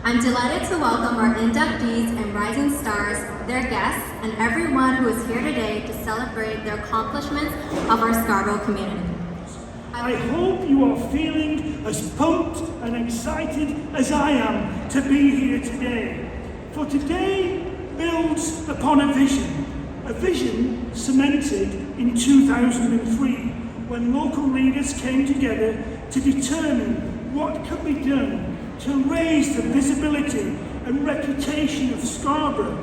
I'm delighted to welcome our inductees and rising stars, their guests, and everyone who is here today to celebrate the accomplishments of our Scarborough community. I hope you are feeling as pumped and excited as I am to be here today. For today builds upon a vision cemented in 2003 when local leaders came together to determine what could be done to raise the visibility and reputation of Scarborough.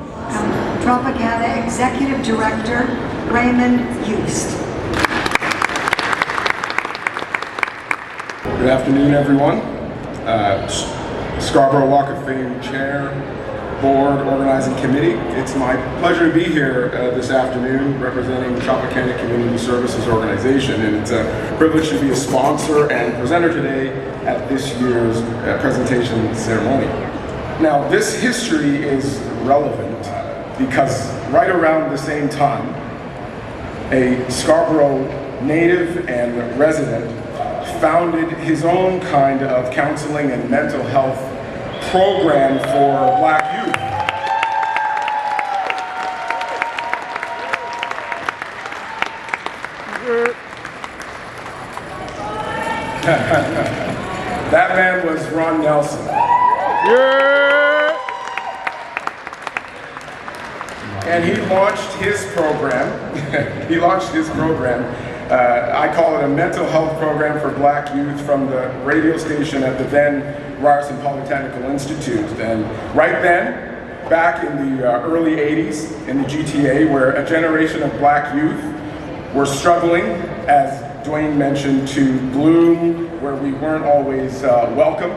Tropicana Executive Director, Raymond Hust. Good afternoon, everyone. Scarborough Walk of Fame Chair, Board, Organizing Committee. It's my pleasure to be here this afternoon representing Tropicana Community Services Organization, and it's a privilege to be a sponsor and presenter today at this year's presentation ceremony. Now, this history is relevant because right around the same time, a Scarborough native and resident founded his own kind of counseling and mental health program for Black youth. That man was Ron Nelson. And he launched his program. I call it a mental health program for Black youth from the radio station at the then Ryerson Polytechnical Institute. And right then, back in the early 80s in the GTA, where a generation of Black youth were struggling, as Dwayne mentioned, to bloom where we weren't always welcome,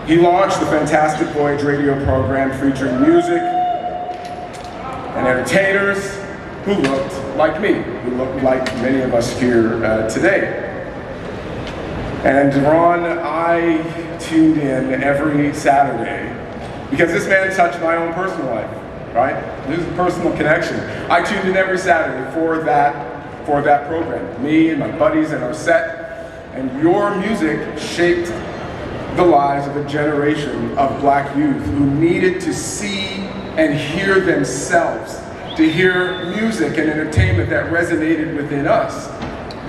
he launched the Fantastic Voyage radio program featuring music and entertainers who looked like me, who looked like many of us here today. And Ron, I tuned in every Saturday because this man touched my own personal life, right? There's a personal connection. I tuned in every Saturday for that program. Me and my buddies and our set, and your music shaped the lives of a generation of Black youth who needed to see and hear themselves, to hear music and entertainment that resonated within us.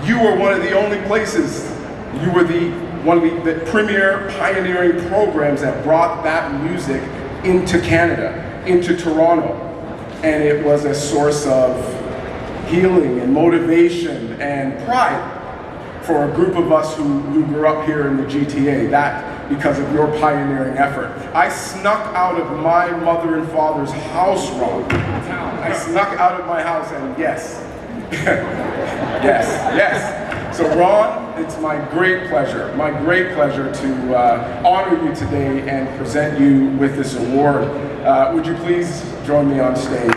You were one of the only places, you were one of the premier pioneering programs that brought that music into Canada, into Toronto. And it was a source of healing and motivation and pride for a group of us who grew up here in the GTA, that because of your pioneering effort. I snuck out of my mother and father's house, Ron. I snuck out of my house, and yes, yes. So Ron, it's my great pleasure to honor you today and present you with this award. Would you please join me on stage?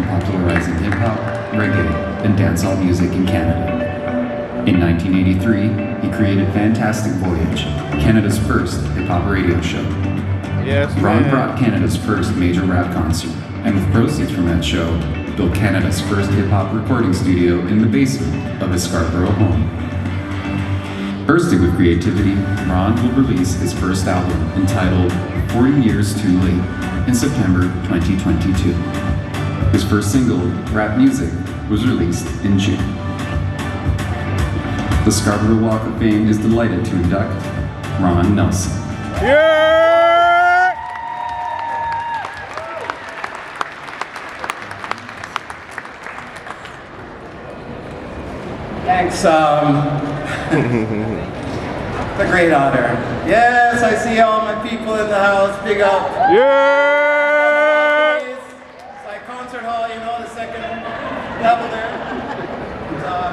Popularizing hip-hop, reggae, and dancehall music in Canada. In 1983, he created Fantastic Voyage, Canada's first hip-hop radio show. Yes, Ron brought Canada's first major rap concert, and with proceeds from that show, built Canada's first hip-hop recording studio in the basement of his Scarborough home. Bursting with creativity, Ron will release his first album, entitled 40 Years Too Late, in September 2022. His first single, Rap Music, was released in June. The Scarborough Walk of Fame is delighted to induct Ron Nelson. Thanks, it's a great honor. Yes, I see all my people in the house. Big up. It's like concert hall, you know, the second level there.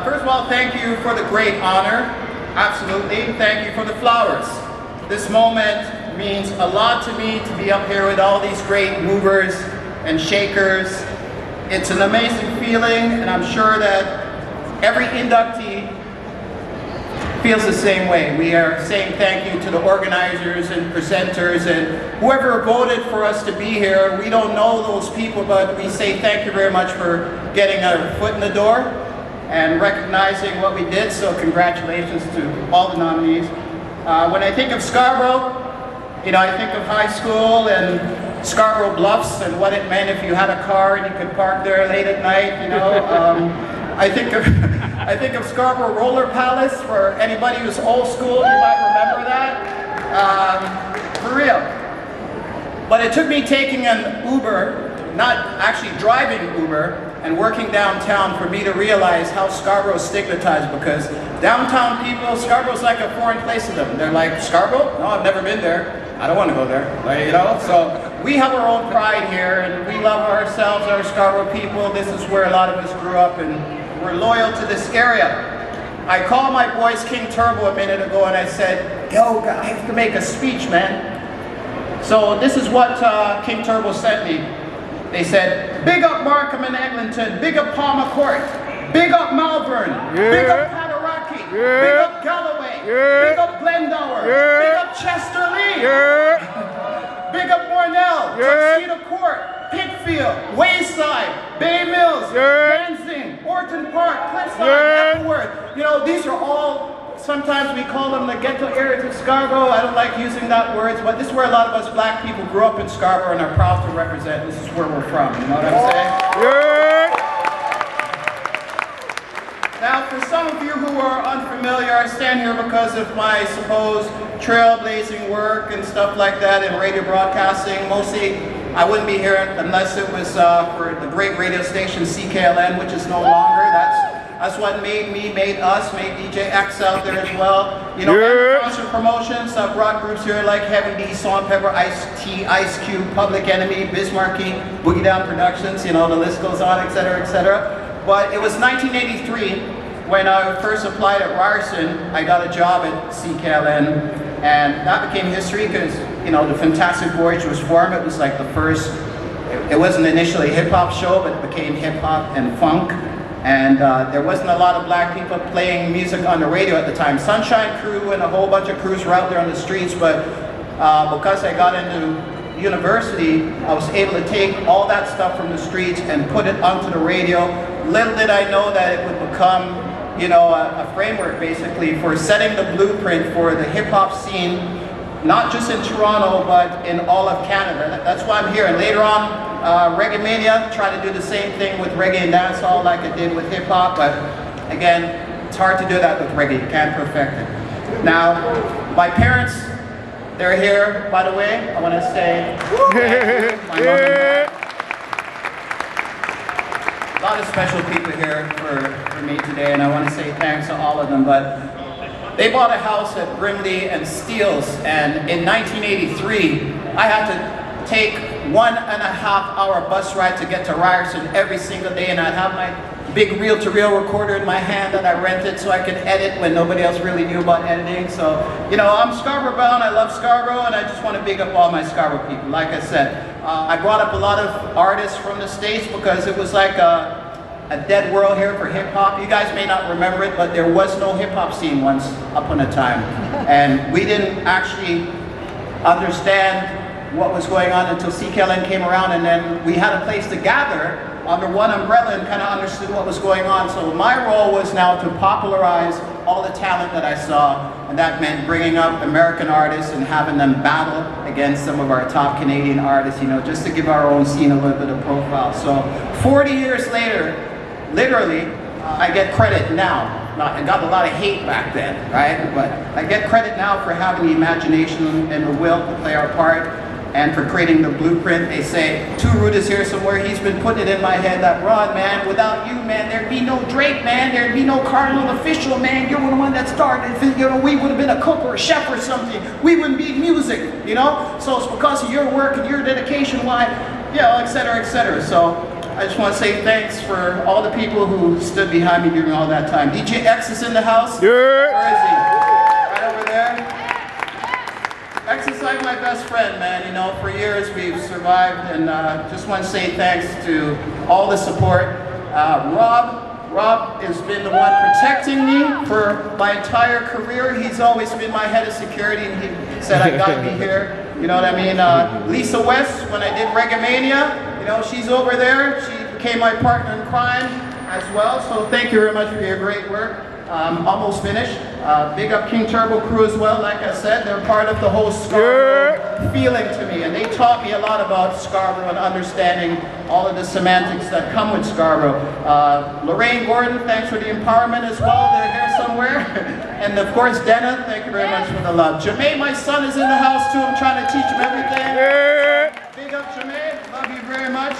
First of all, thank you for the great honor. Absolutely. Thank you for the flowers. This moment means a lot to me to be up here with all these great movers and shakers. It's an amazing feeling, and I'm sure that every inductee feels the same way. We are saying thank you to the organizers and presenters and whoever voted for us to be here. We don't know those people, but we say thank you very much for getting our foot in the door and recognizing what we did, so congratulations to all the nominees. When I think of Scarborough, you know, I think of high school and Scarborough Bluffs and what it meant if you had a car and you could park there late at night, you know. I think of Scarborough Roller Palace. For anybody who's old school, you might remember that. For real. But it took me taking an Uber, not actually driving Uber, and working downtown for me to realize how Scarborough is stigmatized, because downtown people, Scarborough's like a foreign place to them. They're like, Scarborough? No, I've never been there. I don't want to go there, like, you know? So we have our own pride here, and we love ourselves, our Scarborough people. This is where a lot of us grew up, and we're loyal to this area. I called my boys King Turbo a minute ago, and I said, yo, I have to make a speech, man. So this is what King Turbo sent me. They said, big up Markham and Eglinton, big up Palmer Court, big up Malvern, big up Cataraqui, big up Galloway, big up Glendower, big up Chester Lee, big up Mornell, Tuxedo Court, Pitfield, Wayside, Bay Mills, Lansing, Orton Park, Cliffside, Appleworth. You know, these are all, sometimes we call them the ghetto areas of Scarborough. I don't like using that word, but this is where a lot of us black people grew up in Scarborough and are proud to represent. This is where we're from, you know what I'm saying? Now, for some of you who are unfamiliar, I stand here because of my supposed trailblazing work and stuff like that in radio broadcasting. Mostly, I wouldn't be here unless it was for the great radio station CKLN, which is no longer. That's what made me, made us, made DJ X out there as well. You know, concert promotions, I've brought groups here like Heavy D, Salt Pepper, Ice-T, Ice Cube, Public Enemy, Bismarcky, Boogie Down Productions, you know, the list goes on, etc., etc. But it was 1983 when I first applied at Ryerson. I got a job at CKLN, and that became history because, you know, the Fantastic Voyage was formed. It was like the first, it wasn't initially a hip-hop show, but it became hip-hop and funk. And there wasn't a lot of black people playing music on the radio at the time. Sunshine Crew and a whole bunch of crews were out there on the streets, but because I got into university, I was able to take all that stuff from the streets and put it onto the radio. Little did I know that it would become, you know, a framework basically for setting the blueprint for the hip-hop scene, not just in Toronto, but in all of Canada. That's why I'm here. And later on, Reggae Mania, try to do the same thing with reggae and dancehall like I did with hip-hop, but again, it's hard to do that with reggae. You can't perfect it. Now, my parents, they're here, by the way. I want to say my mom and dad. A lot of special people here for me today, and I want to say thanks to all of them, but they bought a house at Brimley and Steeles, and in 1983, I had to take 1.5-hour bus ride to get to Ryerson every single day, and I'd have my big reel-to-reel recorder in my hand that I rented so I could edit when nobody else really knew about editing. So, you know, I'm Scarborough bound, I love Scarborough, and I just want to big up all my Scarborough people. Like I said, I brought up a lot of artists from the States because it was like a dead world here for hip-hop. You guys may not remember it, but there was no hip-hop scene once upon a time. And we didn't actually understand what was going on until CKLN came around, and then we had a place to gather under one umbrella and kind of understood what was going on. So my role was now to popularize all the talent that I saw, and that meant bringing up American artists and having them battle against some of our top Canadian artists, you know, just to give our own scene a little bit of profile. So 40 years later, literally, I get credit now. I got a lot of hate back then, right? But I get credit now for having the imagination and the will to play our part, and for creating the blueprint. They say, Too Root is here somewhere, he's been putting it in my head that, Rod, man, without you, man, there'd be no Drake, man, there'd be no Cardinal Official, man, you're the one that started, you know, we would have been a cook or a chef or something, we wouldn't be music, you know? So it's because of your work and your dedication, why, you know, et cetera, et cetera. So I just want to say thanks for all the people who stood behind me during all that time. DJ X is in the house. Where is he? Right over there. X is like my best friend, man. You know, for years we've survived, and just want to say thanks to all the support. Rob, Rob has been the one protecting me for my entire career. He's always been my head of security, and he said I got to be here. You know what I mean? Lisa West, when I did Reggae-mania, you know, she's over there. She became my partner in crime as well. So thank you very much for your great work. Almost finished. Big up King Turbo crew as well. Like I said, they're part of the whole Scarborough feeling to me, and they taught me a lot about Scarborough and understanding all of the semantics that come with Scarborough. Lorraine Gordon, thanks for the empowerment as well. They're here somewhere. And of course, Denna, thank you very much for the love. Jermaine, my son, is in the house too. I'm trying to teach him everything. Big up, Jermaine. Love you very much.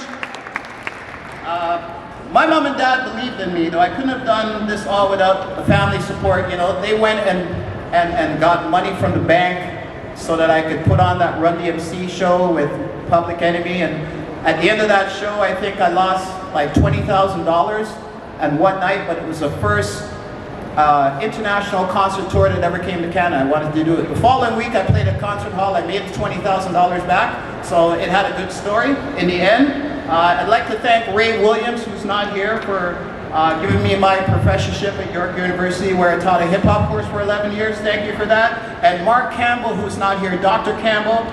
My mom and dad believed in me, though I couldn't have done this all without the family support. You know, they went and got money from the bank so that I could put on that Run DMC show with Public Enemy. And at the end of that show, I think I lost like $20,000 and one night, but it was the first international concert tour that ever came to Canada. I wanted to do it. The following week, I played at Concert Hall. I made the $20,000 back, so it had a good story in the end. I'd like to thank Ray Williams, who's not here, for giving me my professorship at York University, where I taught a hip-hop course for 11 years. Thank you for that. And Mark Campbell, who's not here, Dr. Campbell,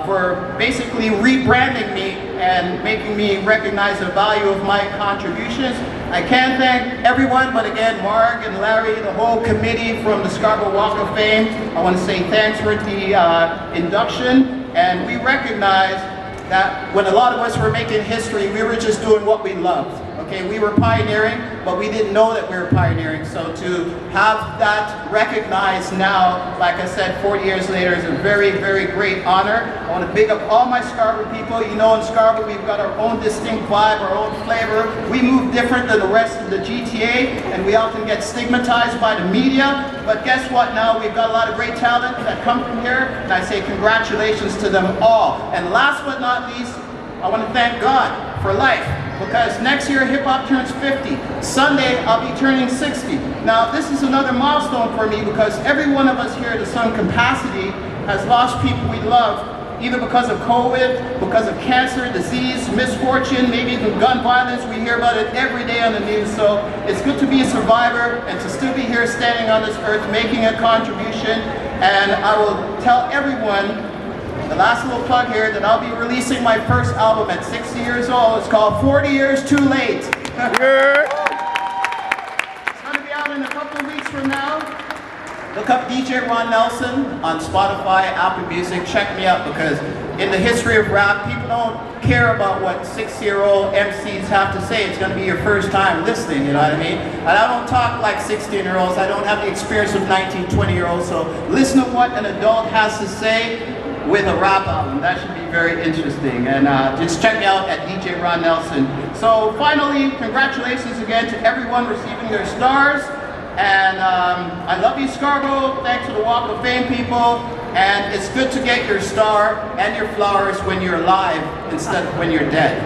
for basically rebranding me and making me recognize the value of my contributions. I can't thank everyone, but again, Mark and Larry, the whole committee from the Scarborough Walk of Fame. I want to say thanks for the induction, and we recognize that when a lot of us were making history, we were just doing what we loved. Okay, we were pioneering, but we didn't know that we were pioneering. So to have that recognized now, like I said, 40 years later, is a very, very great honor. I want to big up all my Scarborough people. You know, in Scarborough, we've got our own distinct vibe, our own flavor. We move different than the rest of the GTA, and we often get stigmatized by the media. But guess what now? We've got a lot of great talent that come from here, and I say congratulations to them all. And last but not least, I want to thank God for life, because next year hip-hop turns 50. Sunday, I'll be turning 60. Now, this is another milestone for me, because every one of us here to some capacity has lost people we love, either because of COVID, because of cancer, disease, misfortune, maybe even gun violence. We hear about it every day on the news. So it's good to be a survivor and to still be here standing on this earth making a contribution. And I will tell everyone, the last little plug here, that I'll be releasing my first album at 60 years old. It's called 40 Years Too Late. It's going to be out in a couple of weeks from now. Look up DJ Ron Nelson on Spotify, Apple Music. Check me out, because in the history of rap, people don't care about what 60-year-old MCs have to say. It's going to be your first time listening, you know what I mean? And I don't talk like 16-year-olds. I don't have the experience of 19, 20-year-olds. So listen to what an adult has to say with a rap album. That should be very interesting. And just check me out at DJ Ron Nelson. So finally, congratulations again to everyone receiving their stars. And I love you, Scarborough. Thanks to the Walk of Fame people. And it's good to get your star and your flowers when you're alive instead of when you're dead.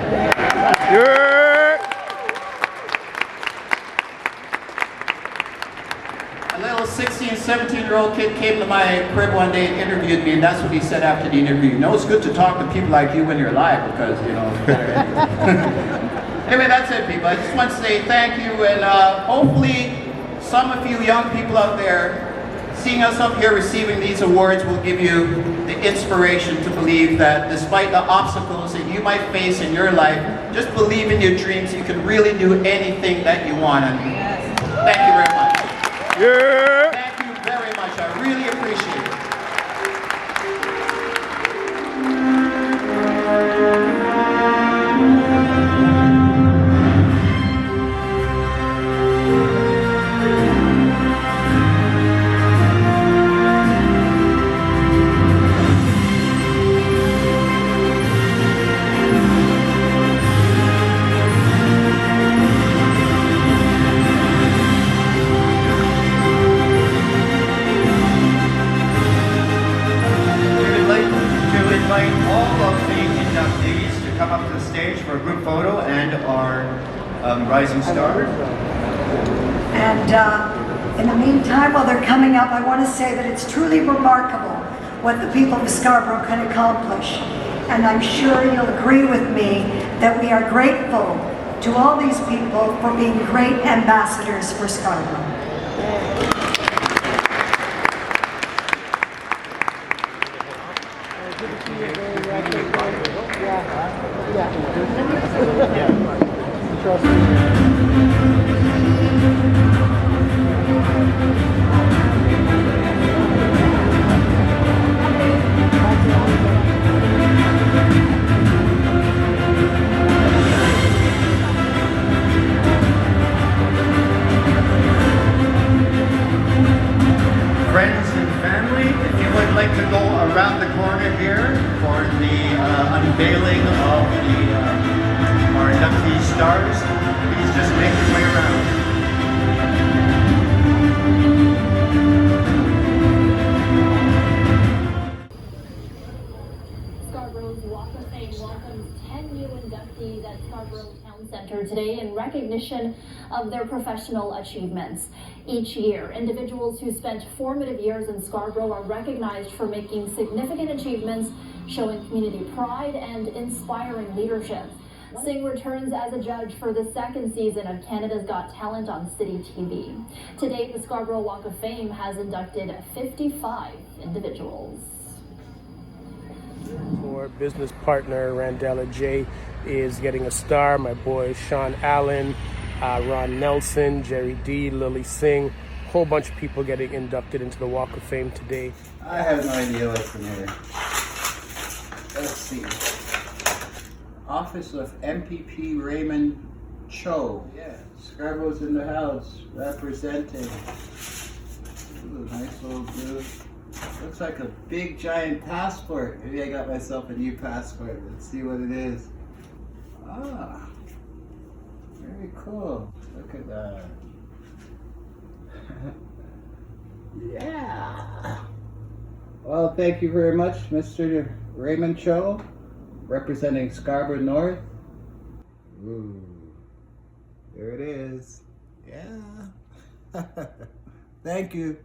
A little 16, 17-year-old kid came to my crib one day and interviewed me, and that's what he said after the interview. You know, it's good to talk to people like you when you're alive, because, you know, it's better. Anyway, that's it, people. I just want to say thank you, and hopefully some of you young people out there seeing us up here receiving these awards will give you the inspiration to believe that despite the obstacles that you might face in your life, just believe in your dreams. You can really do anything that you want. And thank you very much. Thank you very much. I really appreciate it. For a group photo and our rising star. And in the meantime, while they're coming up, I want to say that it's truly remarkable what the people of Scarborough can accomplish. And I'm sure you'll agree with me that we are grateful to all these people for being great ambassadors for Scarborough. Friends and family, if you would like to go around the corner here for the unveiling of our inductee stars, please just make your way around. Scarborough's Walk of Fame welcomes 10 new inductees at Scarborough Town Center today in recognition of their professional achievements. Each year, individuals who spent formative years in Scarborough are recognized for making significant achievements, showing community pride, and inspiring leadership. Singh returns as a judge for the second season of Canada's Got Talent on City TV. To date, the Scarborough Walk of Fame has inducted 55 individuals. Our business partner Randella J is getting a star. My boy Sean Allen, Ron Nelson, Jerry D, Lily Singh, a whole bunch of people getting inducted into the Walk of Fame today. I have no idea what's in here. Let's see. Office of MPP Raymond Cho. Yeah, Scarborough's in the house representing. Ooh, nice little dude. Looks like a big giant passport. Maybe I got myself a new passport. Let's see what it is. Ah, very cool. Look at that. Yeah. Well, thank you very much, Mr. Raymond Cho, representing Scarborough North. Ooh, there it is. Yeah. Thank you.